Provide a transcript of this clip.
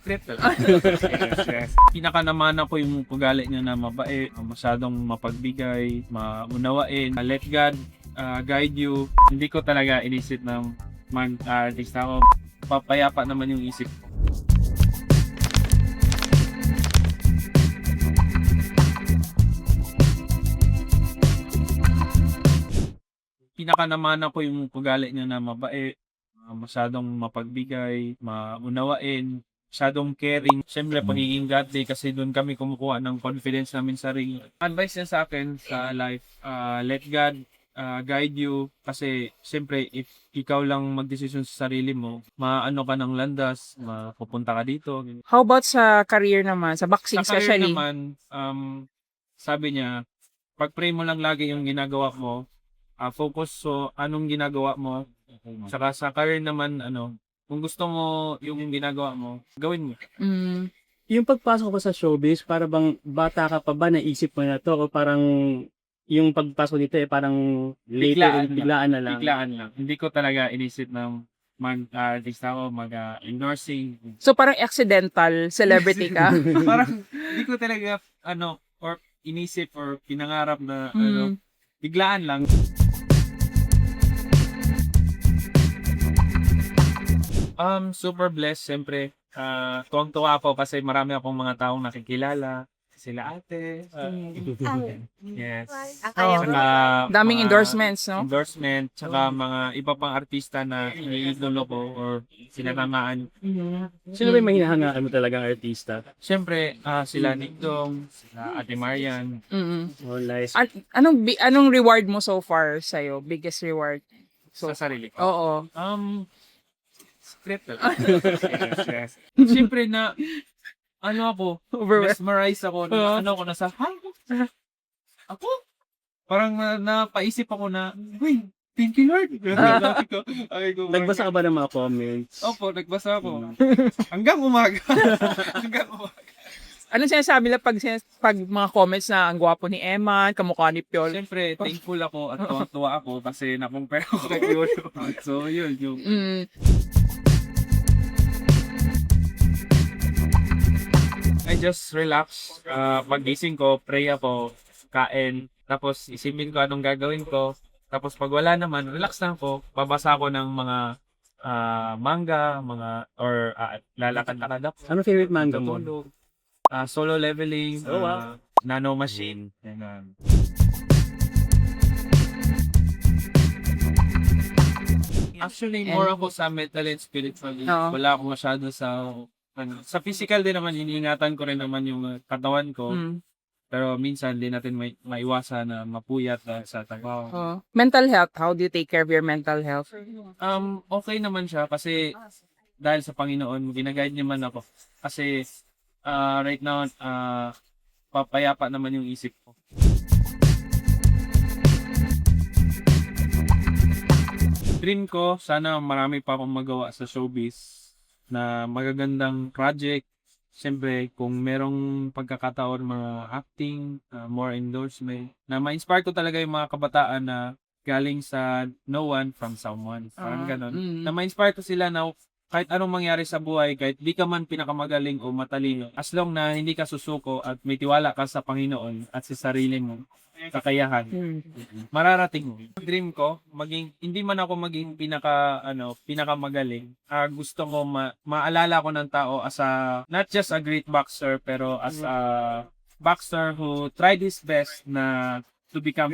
Crypto. Yes. Pinaka-namana ko yung ugali niya na mabait, masyadong mapagbigay, maunawain, let God guide you. Hindi ko talaga inisip na mag-artista ako. Papayapa naman yung isip ko. Pinaka-namana ko yung ugali niya na mabait, masyadong mapagbigay, maunawain, masyadong caring. Siyempre, pagiging godly kasi doon kami kumukuha ng confidence namin sa sarili. Advice niya sa akin sa life, let God guide you. Kasi siyempre, if ikaw lang magdesisyon sa sarili mo, maano ka ng landas, mapupunta ka dito. How about sa career naman, sa boxing Sa career especially? naman, sabi niya, pag-pray mo lang lagi yung ginagawa mo, focus so anong ginagawa mo. Saka sa career naman, kung gusto mo yung ginagawa mo, gawin mo. Mm. Yung pagpasok ko sa showbiz, para bang bata ka pa ba, naisip mo na to? O parang yung pagpasok dito parang later, biglaan na lang? Biglaan lang. Hindi ko talaga inisip na mag-artista ako, mag-endorsing. So parang accidental celebrity ka? Parang hindi ko talaga, or inisip or pinangarap na, Mm. biglaan lang. Super blessed, siyempre. Tuwang-tuwa ako kasi marami akong mga taong nakikilala. Sila ate. Yes. Tsaka, Daming mga endorsements, no? endorsement, tsaka mga iba pang artista na iniidolo ko or sinatamaan. Sino ba yung mahinahangaan mo talagang artista? Siyempre, sila Nick Dong, sila Ate Marian. Mm. Oh, nice. Anong reward mo so far sa'yo? Biggest reward? Sa sarili ko. Oo. Script. Yes. Siyempre na, ako, mesmerize ako, nasa, ako? Parang napaisip ako na, wait, thank you Lord. Nagbasa ka ba ng mga comments? Opo, nagbasa ako. Hanggang umaga. Hanggang umaga. Anong sinasabi lang pag mga comments na ang gwapo ni Eman, kamukha ni Piol? Siyempre, thankful ako at tuwa ako kasi nakumpare ko kay Piolo. So, yun, yung... I just relax. Pag-gising ko, pray ako, kain, tapos isipin ko anong gagawin ko. Tapos pag wala naman, relax lang ako. Babasa ako ng mga manga, or lalakad-lakad ako. Ano favorite manga mo? Tutulog. Solo leveling, Oh, wow. nano machine. Yan. Actually, more ako sa mental and spiritual. Oo. Wala ako masyado sa sa physical din naman, iniingatan ko rin naman yung katawan ko. Mm. Pero minsan, di natin maiwasan na mapuyat sa trabaho. Mental health, how do you take care of your mental health? Okay naman siya kasi dahil sa Panginoon, ginaguide naman ako. Kasi right now, papayapa naman yung isip ko. Dream ko, sana marami pa akong magawa sa showbiz na magagandang project. Siyempre, kung merong pagkakataon, mga acting, more endorsement, na ma-inspire ko talaga yung mga kabataan na galing sa no one from someone. Parang ganon. Na ma-inspire ko sila na kahit anong mangyari sa buhay, kahit di ka man pinakamagaling o matalino, as long na hindi ka susuko at may tiwala ka sa Panginoon at sa sarili mo, kakayahan, mararating mo. Dream ko, hindi man ako maging pinakamagaling. Gusto ko maalala ko ng tao as not just a great boxer, pero as a boxer who tried his best na to become